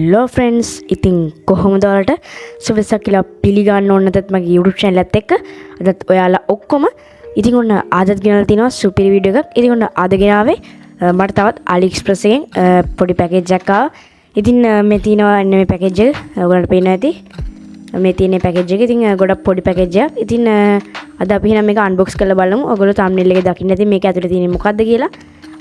Hello friends ඉතින් කොහොමද ඔයාලට සුවසක් කියලා පිළිගන්න ඕන නැත්නම් මගේ YouTube channel එකත් එක්ක අදත් ඔයාලා ඔක්කොම ඉතින් ඔන්න ආදත් ගෙනල්ලා තිනවා සුපිරි වීඩියෝ එකක්. ඉතින් ඔන්න ආද ගෙනාවේ මට තවත් AliExpress එකෙන් පොඩි පැකේජ් එකක් ආවා. ඉතින් මේ තියෙනවා අන්න මේ පැකේජ් එක. ඔයගොල්ලන්ට පේනවා ඇති. මේ තියෙන පැකේජ් එක. ඉතින් ගොඩක් පොඩි පැකේජ් එකක්. ඉතින් අද අපි එහෙනම් මේක අන්බොක්ස් කරලා බලමු. ඔයගොල්ලෝ thumbnail එකේ දකින්න ඇති මේක ඇතුලේ තියෙන්නේ මොකක්ද කියලා.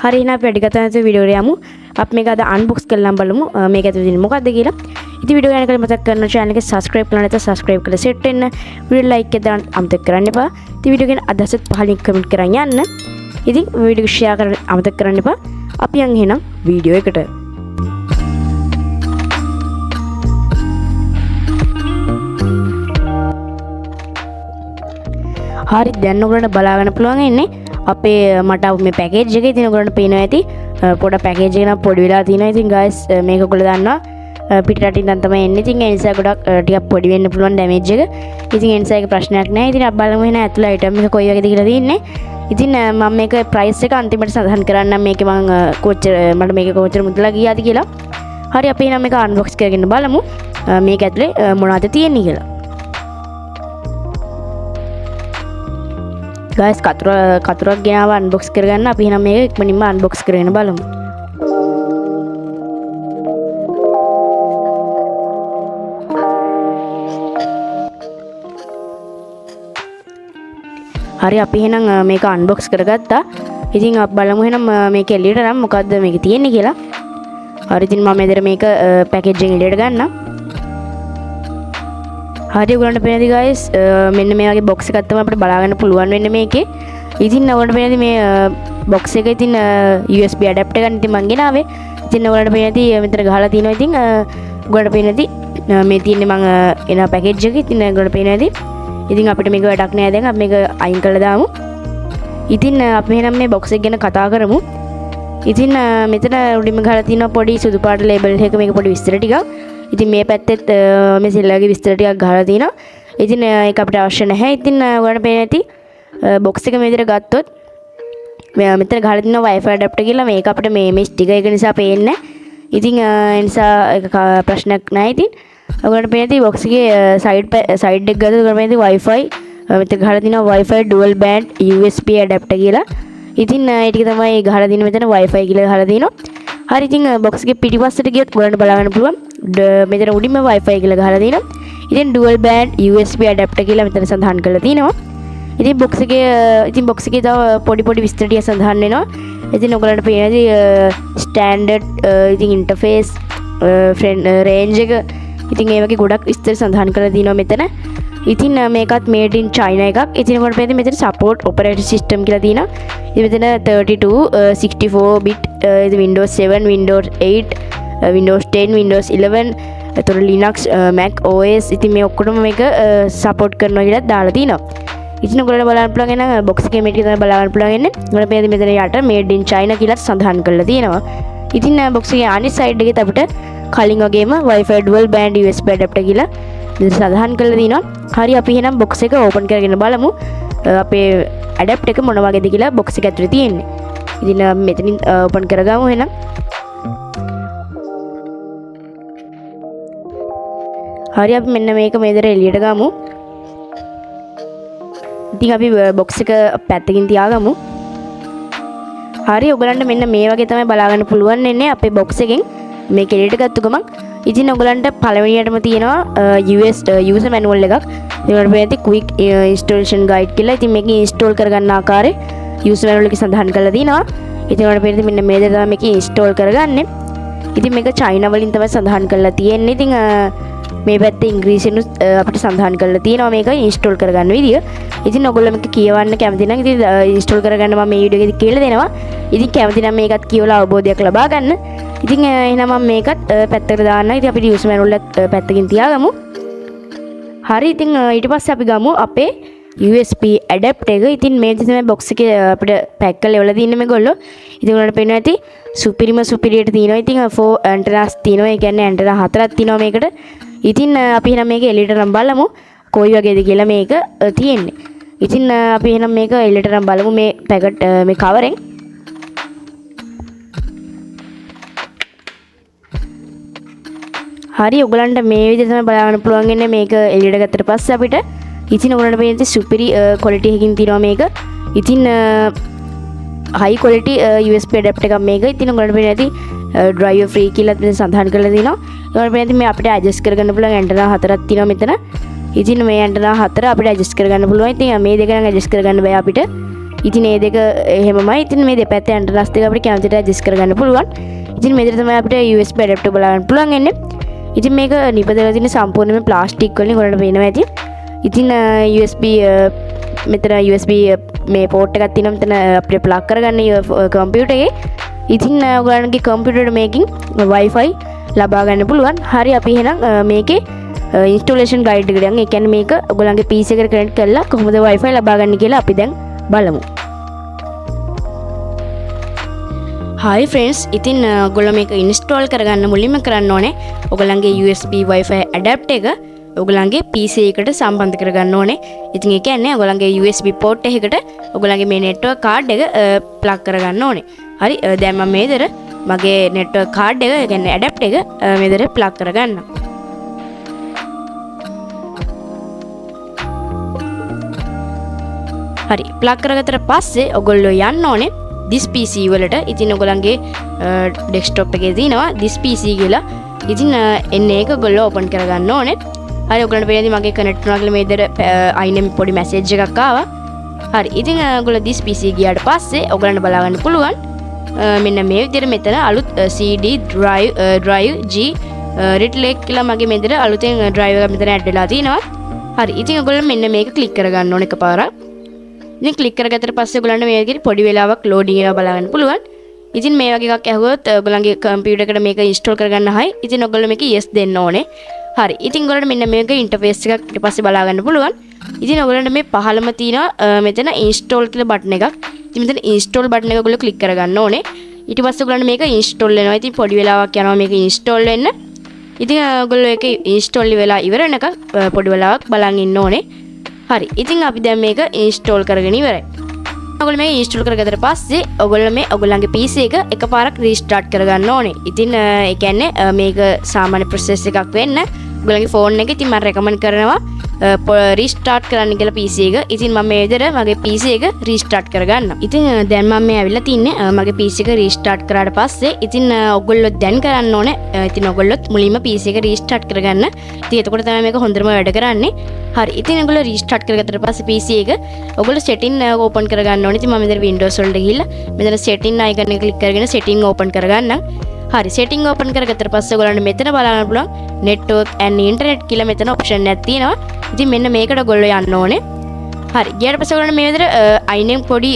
හරි එහෙනම් අපි වැඩි කතා නැතුව වීඩියෝ එකට යමු. අපි මේක අද අන්බොක්ස් කරලා බලමු මේක ඇතුලේ තියෙන්නේ මොකක්ද කියලා. ඉතින් වීඩියෝ ගන්න කලින් මතක් කරන්න channel එක subscribe කරලා නැත්නම් subscribe කරලා set වෙන්න. වීඩියෝ like එක දාන්න අමතක කරන්න එපා. ඉතින් වීඩියෝ ගැන අදහසත් පහලින් comment කරන් යන්න. ඉතින් වීඩියෝ share කරන්න අමතක කරන්න එපා. අපි යන් එහෙනම් වීඩියෝ එකට. හරි දැන් ඔයගොල්ලන්ට බලා ගන්න පුළුවන් ඉන්නේ අපේ මට මේ පැකේජ් එකේ ඉතින් ඔයගොල්ලන්ට පේනවා ඇති පොඩ පැකේජ් එක නම් පොඩි වෙලා තියෙනවා. ඉතින් guys මේක ඔයගොල්ලෝ දන්නවා පිට රටින් තමයි එන්නේ. ඉතින් ඒ නිසා ගොඩක් ටිකක් පොඩි වෙන්න පුළුවන් ඩැමේජ් එක. ඉතින් ඒ නිසා ඒක ප්‍රශ්නයක් නෑ. ඉතින් අපි බලමු එහෙනම් ඇතුළේ අයිටම් එක කොයි වගේද කියලා තියෙන්නේ. ඉතින් මම මේක ප්‍රයිස් එක අන්තිමට සඳහන් කරන්නම් මේකේ මම කොච්චර මට මේක කොච්චර මුදලා ගියාද කියලා. හරි අපි එහෙනම් මේක අන්බොක්ස් කරගෙන බලමු මේක ඇතුලේ මොනවද තියෙන්නේ කියලා. guys කතුරක් ගෙනාව අන්බොක්ස් කරගන්න. අපි එහෙනම් මේක ඉක්මනින්ම අන්බොක්ස් කරගෙන බලමු. හරි අපි එහෙනම් මේක අන්බොක්ස් කරගත්තා. ඉතින් අපි බලමු එහෙනම් මේක එළියට නම් මොකද්ද මේකේ තියෙන්නේ කියලා. හරි ඉතින් මම මෙතන මේක පැකේජ් එකෙන් එළියට ගන්නම්. හරි ඔයගොල්ලන්ට පේනද guys මෙන්න මේ වගේ box එකක් තමයි අපිට බලා ගන්න පුළුවන් වෙන්නේ මේකේ. ඉතින් ඔයගොල්ලන්ට පේනද මේ box එකේ ඉතින් USB adapter එකක් ඉතින් මං ගෙනාවේ. ඉතින් ඔයගොල්ලන්ට පේනද මෙතන ගහලා තියෙනවා. ඉතින් ඔයගොල්ලන්ට පේනද මේ තියෙන්නේ මං එන පැකේජ් එක. ඉතින් ඔයගොල්ලන්ට පේනද ඉතින් අපිට මේක වැඩක් නෑ. දැන් අපි මේක අයින් කරලා දාමු. ඉතින් අපි එහෙනම් මේ box එක ගැන කතා කරමු. ඉතින් මෙතන උඩින්ම ගහලා තියෙනවා පොඩි සුදු පාට ලේබල් එකක මේක පොඩි විස්තර ටිකක්. ඉතින් මේ පැත්තෙත් මේ සෙල්ලගේ විස්තර ටිකක් ගහලා තිනවා. ඉතින් ඒක අපිට අවශ්‍ය නැහැ. ඉතින් ඔයාලට පේන ඇති බොක්ස් එක මේ විදිහට ගත්තොත් මෙතන ගහලා තිනවා Wi-Fi adapter කියලා. මේක අපිට මේ ස්ටිකර් එක නිසා පේන්නේ නැහැ. ඉතින් ඒ නිසා ඒක ප්‍රශ්නයක් නැහැ. ඉතින් ඔයාලට පේන ඇති බොක්ස් එකේ සයිඩ් එක ගත්තොත් ඔයාලට පේන ඇති Wi-Fi මෙතන ගහලා තිනවා Wi-Fi dual band USB adapter කියලා. ඉතින් ඒ ටික තමයි ගහලා තින්නේ මෙතන Wi-Fi කියලා ගහලා තිනවා. හරි ඉතින් බොක්ස් එකේ පිටිපස්සට ගියොත් ඔයාලට බලා ගන්න පුළුවන්. මෙතන උඩින්ම Wi-Fi කියලා ගහලා තියෙනවා. ඉතින් dual band USB adapter කියලා මෙතන සඳහන් කරලා තියෙනවා. ඉතින් box එකේ තව පොඩි විස්තර ටික සඳහන් වෙනවා. ඉතින් ඔයගලන්ට පේනදී standard ඉතින් interface range එක ඉතින් ඒ වගේ ගොඩක් විස්තර සඳහන් කරලා තියෙනවා මෙතන. ඉතින් මේකත් made in China එකක්. ඉතින් ඔයගොල්ලෝ පේන්නේ මෙතන support operating system කියලා තියෙනවා. ඉතින් මෙතන 32 64 bit Windows 7 Windows 8 Windows 10 Windows 11 එතකොට Linux Mac OS ඉතින් මේ ඔක්කොම මේක සපෝට් කරනවා කියලා දාලා තිනවා. ඉතින් ඔයගොල්ලෝ බලන්න පුළුවන් නම් box එකේ මේ ටික තමයි බලන්න පුළුවන් ඉන්නේ. ඔයගොල්ලෝ පේන්නේ මෙතන යට made in China කියලා සඳහන් කරලා තියෙනවා. ඉතින් box එකේ අනිත් side එකේ අපිට කලින් වගේම Wi-Fi dual band USB adapter කියලා මෙතන සඳහන් කරලා තිනවා. හරි අපි එහෙනම් box එක open කරගෙන බලමු. අපේ adapter එක මොන වගේද කියලා box එක ඇතුලේ තියෙන්නේ. ඉතින් මෙතනින් open කරගමු එහෙනම්. හරි අපි මෙන්න මේක මේ විදිහට එළියට ගමු. ඉතින් අපි box එක පැත්තකින් තියාගමු. හරි ඔයගලන්ට මෙන්න මේ වගේ තමයි බලා ගන්න පුළුවන් වෙන්නේ අපේ box එකෙන් මේක එළියට ගත්ත ගමන්. ඉතින් ඔයගලන්ට පළවෙනියටම තියෙනවා user manual එකක්. ඒකට පේන්නේ quick installation guide කියලා. ඉතින් මේක install කරගන්න ආකාරය user manual එකේ සඳහන් කරලා තියෙනවා. ඉතින් ඔයාලට පේන්නේ මෙන්න මේ විදිහට තමයි මේක install කරගන්නේ. ඉතින් මේක China වලින් තමයි සඳහන් කරලා තියෙන්නේ. ඉතින් මේ පැත්තේ ඉංග්‍රීසියෙන් අපිට සඳහන් කරලා තියෙනවා මේක install කරගන්න විදිය. ඉතින් ඔයගොල්ලෝ මේක කියවන්න කැමති නම් ඉතින් install කරගන්න මම මේ වීඩියෝ එකේදී කියලා දෙනවා. ඉතින් කැමති නම් මේකත් කියවලා අවබෝධයක් ලබා ගන්න. ඉතින් එහෙනම් මම මේකත් පැත්තකට දාන්න. ඉතින් අපි user manual එක පැත්තකින් තියාගමු. හරි ඉතින් ඊට පස්සේ අපි ගමු අපේ USB adapter එක. ඉතින් මේ තමයි box එකේ අපිට pack කරලා එවලා තියෙන්නේ මේගොල්ලෝ. ඉතින් ඔයාලට පේනවා ඇති superior තියෙනවා. ඉතින් 4 antennas තියෙනවා. ඒ කියන්නේ antenna 4ක් තියෙනවා මේකට. ඉතින් අපි එහෙනම් මේක එළියට නම් බලමු කොයි වගේද කියලා මේක තියෙන්නේ. ඉතින් අපි එහෙනම් මේක එළියට නම් බලමු මේ පැකට් මේ කවරෙන්. හරි ඔයගලන්ට මේ විදිහට තමයි බලාගන්න පුළුවන් ඉන්නේ මේක එළියට ගත්තට පස්සේ අපිට ඉතින් ඔයගලන්ට පේන සුපිරි ක්වොලිටි එකකින් තියෙනවා මේක. ඉතින් high quality USB adapter එකක් මේක. ඉතින් ඔයගලන්ට පේන ඇති driver free කියලා මෙතන සඳහන් කරලා තියෙනවා. ඔයගලන්ට පේන ඇති මේ අපිට adjust කරගන්න පුළුවන් ඇන්ටනා හතරක් තියෙනවා මෙතන. ඉතින් මේ ඇන්ටනා හතර අපිට adjust කරගන්න පුළුවන්. ඉතින් මේ දෙක නම් adjust කරගන්න බෑ අපිට. ඉතින් මේ දෙක එහෙමමයි. ඉතින් මේ දෙපැත්තේ ඇන්ටනාස් දෙක අපිට කැමතිට adjust කරගන්න පුළුවන්. ඉතින් මෙතන තමයි අපිට USB adapter බලාගන්න පුළුවන් එන්නේ. ඉතින් මේක නිපදවලා තියෙන සම්පූර්ණයෙන්ම ප්ලාස්ටික් වලින් ඔයාලට පේනවා ඇති. ඉතින් USB මෙතන USB මේ පෝට් එකක් තියෙනවා මෙතන අපිට ප්ලග් කරගන්න කම්පියුටර් එකේ. ඉතින් ඔයගලන්ගේ කම්පියුටර් මේකින් Wi-Fi ලබා ගන්න පුළුවන්. හරි අපි එහෙනම් මේකේ ඉන්ස්ටෝලේෂන් ගයිඩ් එකට යමු. ඒ කියන්නේ මේක ඔයගලන්ගේ PC එකට කනෙක්ට් කරලා කොහොමද Wi-Fi ලබා ගන්න කියලා අපි දැන් බලමු. Hi friends, ඉතින් ඔයගොල්ලෝ මේක ඉන්ස්ටෝල් කරගන්න මුලින්ම කරන්න ඕනේ ඔයගලන්ගේ USB Wi-Fi adapter එක ඔයගලන්ගේ PC එකට සම්බන්ධ කරගන්න ඕනේ. ඉතින් ඒ කියන්නේ ඔයගලන්ගේ USB port එකකට ඔයගලන්ගේ මේ network card එක plug කරගන්න ඕනේ. හරි දැන් මම මේතර මගේ network card එක ඒ කියන්නේ adapter එක මේතර plug කරගන්නම්. හරි plug කරගත්තට පස්සේ ඔයගොල්ලෝ යන්න ඕනේ this PC වලට. ඉතින් ඔයගලන්ගේ desktop එකේ තියෙනවා this PC කියලා. ඉතින් එන්නේ ඒක ඔයගොල්ලෝ open කරගන්න ඕනේ. හරි ඔයගලන්ට පේන්නේ මගේ connect වුණා කියලා මේ විදිහට INM පොඩි message එකක් ආවා. හරි ඉතින් ඔයගොල්ලෝ this PC ගියාට පස්සේ ඔයගලන්ට බලා ගන්න පුළුවන් මෙන්න මේ විදිහට මෙතන අලුත් CD drive G Retlake කියලා මගේ මෙතන අලුතෙන් drive එකක් මෙතන add වෙලා තිනවා. හරි ඉතින් ඔයගොල්ලෝ මෙන්න මේක click කරගන්න ඕනේ එකපාරක්. ඉතින් ක්ලික් කරගත්තට පස්සේ ඔයගලන්ට මේකේ පොඩි වෙලාවක් loading එක බලන්න පුළුවන්. ඉතින් මේ වගේ එකක් ඇහුවොත් ඔයගලන්ගේ කම්පියුටර් එකට මේක install කරගන්න හයි. ඉතින් ඔයගොල්ලෝ මේක yes දෙන්න ඕනේ. හරි. ඉතින් ඔයගලන්ට මෙන්න මේක interface එකක් ඊට පස්සේ බලා ගන්න පුළුවන්. ඉතින් ඔයගලන්ට මේ පහළම තියෙනවා මෙතන install කියලා button එකක්. ඉතින් මෙතන install button එක ඔයගොල්ලෝ click කරගන්න ඕනේ. ඊට පස්සේ ඔයගලන්ට මේක install වෙනවා. ඉතින් පොඩි වෙලාවක් යනවා මේක install වෙන්න. ඉතින් ඔයගොල්ලෝ ඒක install වෙලා ඉවර වෙනකන් පොඩි වෙලාවක් බලන් ඉන්න ඕනේ. හරි ඉතින් අපි දැන් මේක ඉන්ස්ටෝල් කරගෙන ඉවරයි. ඔයගොල්ලෝ මේක ඉන්ස්ටෝල් කරගත්තට පස්සේ ඔයගොල්ලෝ මේ ඔයගොල්ලන්ගේ PC එක එකපාරක් රීස්ටාර්ට් කරගන්න ඕනේ. ඉතින් ඒ කියන්නේ මේක සාමාන්‍ය process එකක් වෙන්න ඔයගොල්ලන්ගේ ෆෝන් එකේ ඉතින් මම රෙකමන්ඩ් කරනවා රීස්ටාර්ට් කරන්න කියලා PC එක. ඉතින් මම මේ විදිහට මගේ PC එක රීස්ටාර්ට් කරගන්නම්. ඉතින් දැන් මම මේ ඇවිල්ලා තින්නේ මගේ PC එක රීස්ටාර්ට් කරාට පස්සේ ඉතින් ඔයගොල්ලෝ දැන් කරන්න ඕනේ. ඉතින් ඔයගොල්ලොත් මුලින්ම PC එක රීස්ටාර්ට් කරගන්න. ඉතින් එතකොට තමයි මේක හොඳටම වැඩ කරන්නේ. හරි ඉතින් ඔයගොල්ලෝ රීස්ටාර්ට් කරගත්තට පස්සේ PC එක ඔයගොල්ලෝ setting open කරගන්න ඕනේ. ඉතින් මම මෙතන Windows වලට ගිහිල්ලා මෙතන setting icon එක click කරගෙන setting open කරගන්නම්. හරි setting open කරගත්තට පස්සේ ඔයගොල්ලන්ට මෙතන බලන්න පුළුවන් network and internet කියලා මෙතන option එකක් තියෙනවා. ඉතින් මෙන්න මේකට ඔයගොල්ලෝ යන්න ඕනේ. හරි ගියාට පස්සේ ඔයගොල්ලන්ට මේ විදිහට INM පොඩි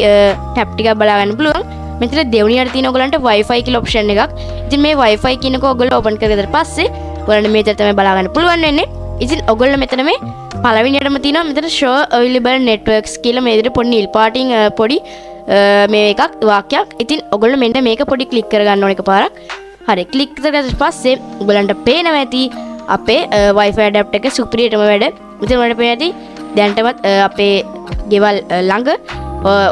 tab ටිකක් බලා ගන්න පුළුවන්. මෙතන දෙවෙනියට තියෙන ඔයගොල්ලන්ට Wi-Fi කියලා option එකක්. ඉතින් මේ Wi-Fi කියනක ඔයගොල්ලෝ open කරගත්තට පස්සේ ඔයගොල්ලන්ට මේ විදිහට තමයි බලා ගන්න පුළුවන් වෙන්නේ. ඉතින් ඔයගොල්ලෝ මෙතන මේ පළවෙනියටම තියෙනවා මෙතන show available networks කියලා මේ විදිහට පොඩි නිල් පාටින් පොඩි මේ එකක් වාක්‍යයක්. ඉතින් ඔයගොල්ලෝ මෙන්න මේක පොඩි ක්ලික් කරගන්න ඕන එකපාරක්. හරි ක්ලික් කරගත්ත පස්සේ ඔයගොල්ලන්ට පේනවා ඇති අපේ Wi-Fi adapter එක සුපිරියටම වැඩ. ඉතින් ඔයාලට පේනවා ඇති දැන්ටමත් අපේ ගෙවල් ළඟ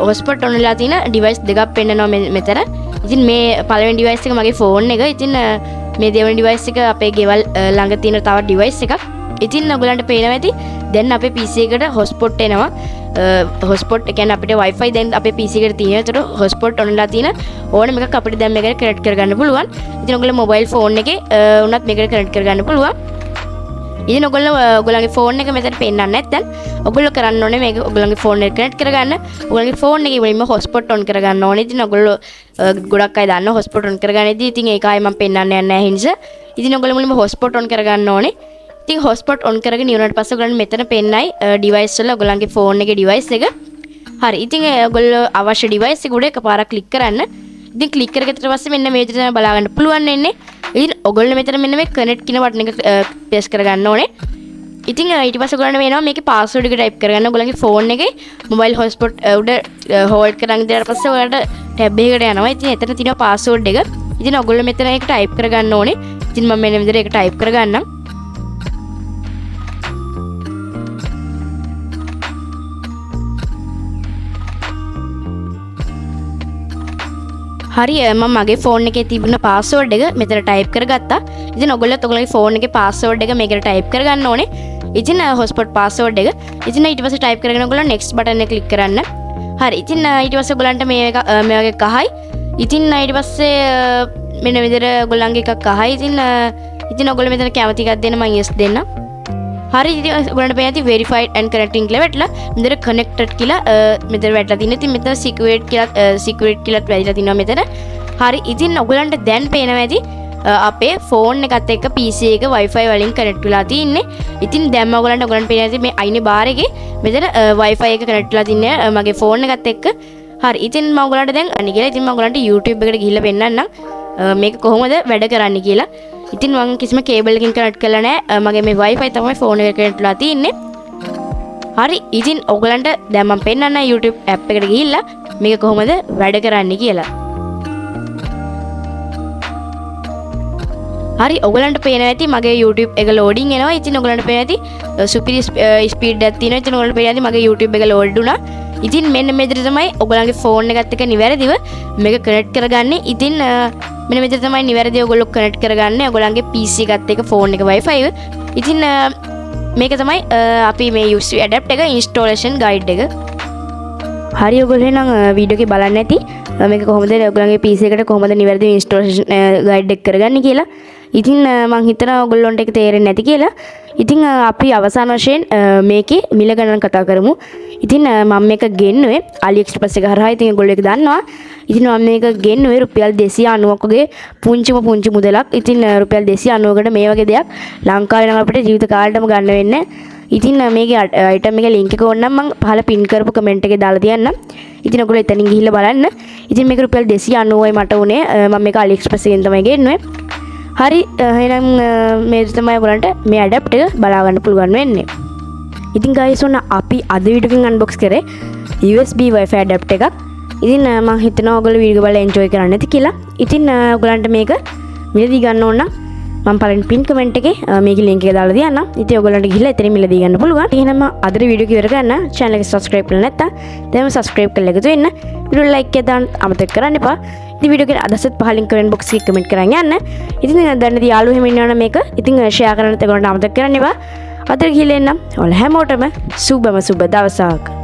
hotspot on වෙලා තියෙන device දෙකක් පෙන්නනවා මෙතන. ඉතින් මේ පළවෙනි device එක මගේ phone එක. ඉතින් මේ දෙවෙනි device එක අපේ ගෙවල් ළඟ තියෙන තව device එකක්. ඉතින් ඔයගලන්ට පේනවා ඇති දැන් අපේ PC එකට hotspot එනවා. hotspot ඒ කියන්නේ අපිට Wi-Fi දැන් අපේ PC එකට තියෙනවා. ඒතර hotspot on වෙලා තියෙන ඕනම එකක් අපිට දැන් මේකට කනෙක්ට් කරගන්න පුළුවන්. ඉතින් ඔයගොල්ලෝ mobile phone එකේ උනත් මේකට කනෙක්ට් කරගන්න පුළුවන්. ඉතින් ඔයගොල්ලන්ගේ phone එක මෙතන පෙන්නන්නේ නැත්නම් ඔයගොල්ලෝ කරන්න ඕනේ මේක ඔයගොල්ලන්ගේ phone එකට කනෙක්ට් කරගන්න. ඔයගොල්ලන්ගේ phone එකේ මුලින්ම hotspot on කරගන්න ඕනේ. ඉතින් ඔයගොල්ලෝ ගොඩක් අය දන්නවා hotspot on කරගන්නදී. ඉතින් ඒක ආයේ මම පෙන්නන්න යන්නේ නැහැ හින්සා. ඉතින් ඔයගොල්ලෝ මුලින්ම hotspot on කරගන්න ඕනේ. ඉතින් hotspot on කරගෙන ඉවරනට පස්සේ ඔයගොල්ලන්ට මෙතන පෙන්නයි device වල ඔයගොල්ලන්ගේ phone එකේ device එක. හරි ඉතින් ඔයගොල්ලෝ අවශ්‍ය device එක උඩ එකපාරක් click කරන්න. ඉතින් click කරගත්තට පස්සේ මෙන්න මේ විදිහට තමයි බලා ගන්න පුළුවන් වෙන්නේ. ඉතින් ඔයගොල්ලෝ මෙතන මෙන්න මේ connect කියන button එක press කරගන්න ඕනේ. ඉතින් ඊට පස්සේ ඔයගොල්ලන්ට වෙනවා මේකේ password එක type කරගන්න. ඔයගොල්ලන්ගේ phone එකේ mobile hotspot උඩ hold කරන් ඉඳලා පස්සේ ඔයාලට tab එකකට යනවා. ඉතින් එතන තියෙනවා password එක. ඉතින් ඔයගොල්ලෝ මෙතන ඒක type කරගන්න ඕනේ. ඉතින් මම මෙන්න විදිහට ඒක type කරගන්නම්. හරි මම මගේ ෆෝන් එකේ තිබුණ පාස්වර්ඩ් එක මෙතන ටයිප් කරගත්තා. ඉතින් ඔයගොල්ලොත් ඔයගොල්ලන්ගේ ෆෝන් එකේ පාස්වර්ඩ් එක මේකට ටයිප් කරගන්න ඕනේ. ඉතින් හොස්පොට් පාස්වර්ඩ් එක. ඉතින් ඊට පස්සේ ටයිප් කරගෙන ඔයගොල්ලෝ next බටන් එක ක්ලික් කරන්න. හරි. ඉතින් ඊට පස්සේ ඔයගොල්ලන්ට මේ වගේ කහයි. ඉතින් ඊට පස්සේ මෙන්න විදිහට ඔයගොල්ලන්ගේ එකක් කහයි. ඉතින් ඔයගොල්ලෝ මෙතන කැමති එකක් දෙන්න මම yes දෙන්නම්. හරි ඉතින් ඔයගොල්ලන්ට පේන ඇති verified and connecting කියලා වැටලා මෙතන connected කියලා මෙතන වැටලා තියෙනවා. ඉතින් මෙතන secret කියලා වැටලා තියෙනවා මෙතන. හරි ඉතින් ඔයගොල්ලන්ට දැන් පේනවා ඇති අපේ ෆෝන් එකත් එක්ක PC එක Wi-Fi වලින් connect වෙලා තින්නේ. ඉතින් දැන් ඔයගොල්ලන්ට පේන ඇති මේ අයිනේ බාර් එකේ මෙතන Wi-Fi එක connect වෙලා තින්නේ මගේ ෆෝන් එකත් එක්ක. හරි ඉතින් මම ඔයගොල්ලන්ට දැන් අනිත් කියලා ඉතින් මම ඔයගොල්ලන්ට YouTube එකට ගිහිල්ලා පෙන්නන්නම් මේක කොහොමද වැඩ කරන්නේ කියලා. ඉතින් මම කිසිම කේබල් එකකින් කනෙක්ට් කරලා නැහැ. මගේ මේ Wi-Fi තමයි ෆෝන් එකට කනෙක්ට් වෙලා තියෙන්නේ. හරි ඉතින් ඔයගලන්ට දැන් මම පෙන්නන්න YouTube app එකට ගිහිල්ලා මේක කොහොමද වැඩ කරන්නේ කියලා. හරි ඔයගලන්ට පේනවා ඇති මගේ YouTube එක loading එනවා. ඉතින් ඔයගලන්ට පේනවා ඇති superior speed එකක් තියෙනවා. ඉතින් ඔයගලන්ට පේනවා ඇති මගේ YouTube එක load වුණා. ඉතින් මෙන්න මේ විදිහට තමයි ඔයගලන්ගේ ෆෝන් එකත් එක්ක නිවැරදිව මේක කනෙක්ට් කරගන්නේ. ඉතින් මෙන්න මෙතන තමයි නිවැරදිව ඔයගොල්ලෝ කනෙක්ට් කරගන්නේ ඔයගොල්ලන්ගේ PC එකත් එක්ක ෆෝන් එක Wi-Fi එක. ඉතින් මේක තමයි අපි මේ USB adapter එක installation guide එක. හරි ඔයගොල්ලෝ එහෙනම් වීඩියෝ එක බලන්න ඇති. මේක කොහොමද ඔයගොල්ලන්ගේ PC එකට කොහොමද නිවැරදිව installation guide එක කරගන්නේ කියලා. ඉතින් මම හිතනවා ඔයගොල්ලන්ට ඒක තේරෙන්නේ නැති කියලා. ඉතින් අපි අවසාන වශයෙන් මේකේ මිල ගණන් කතා කරමු. ඉතින් මම මේක ගෙන්නුවේ AliExpress එක හරහා. ඉතින් ඔයගොල්ලෝ ඒක දන්නවා. ඉතින් මම මේක ගෙන්නුවේ රුපියල් 290ක වගේ පුංචි මුදලක්. ඉතින් රුපියල් 290කට මේ වගේ දෙයක් ලංකාවේ නම් අපිට ජීවිත කාලෙටම ගන්න වෙන්නේ. ඉතින් මේකේ අයිටම් එකේ link එක ඕනනම් මම පහල pin කරපු comment එකේ දාලා තියන්නම්. ඉතින් ඔයගොල්ලෝ එතනින් ගිහිල්ලා බලන්න. ඉතින් මේක රුපියල් 290යි මට උනේ. මම මේක AliExpress එකෙන් තමයි ගෙන්නුවේ. හරි එහෙනම් මේ තමයි ඔයගොල්ලන්ට මේ adapter එක බලා ගන්න පුළුවන් වෙන්නේ. ඉතින් guys ඔන්න අපි අද වීඩියෝ එකෙන් unbox කරේ USB Wi-Fi adapter එකක්. ඉතින් මම හිතනවා ඔයගොල්ලෝ වීඩියෝ බලලා enjoy කරන්න ඇති කියලා. ඉතින් ඔයගොල්ලන්ට මේක මිලදී ගන්න ඕන නම් මම පළවෙනි pin comment එකේ මේකේ link එක දාලා තියන්නම්. ඉතින් ඔයගොල්ලන්ට ගිහිල්ලා එතන මිලදී ගන්න පුළුවන්. එහෙනම් අද වීඩියෝ එක ඉවර කරන්න channel එක subscribe කරලා නැත්නම් දැන්ම subscribe කරලා එකතු වෙන්න. වීඩියෝ like එක දාන්න අමතක කරන්න එපා. ඉතින් වීඩියෝ එක අදසත් පහලින් comment box එකේ comment කරන් යන්න. ඉතින් දැන් යාළුවෝ හැම ඉන්නවනම් මේක ඉතින් share කරන්න ඔයගොල්ලන්ට අමතක කරන්න එපා. අද ගිහිල්ලා එන්නම්. ඔයාලා හැමෝටම සුබම සුබ දවසක්.